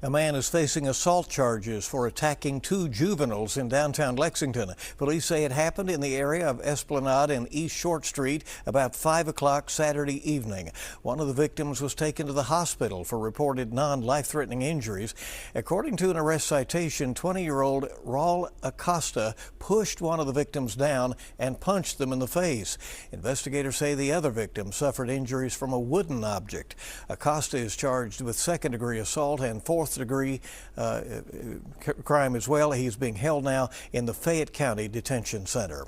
A man is facing assault charges for attacking two juveniles in downtown Lexington. Police say it happened in the area of Esplanade and East Short Street about 5 o'clock Saturday evening. One of the victims was taken to the hospital for reported non-life-threatening injuries. According to an arrest citation, 20-year-old Raul Acosta pushed one of the victims down and punched them in the face. Investigators say the other victim suffered injuries from a wooden object. Acosta is charged with second-degree assault and fourth-degree crime as well. He's being held now in the Fayette County Detention Center.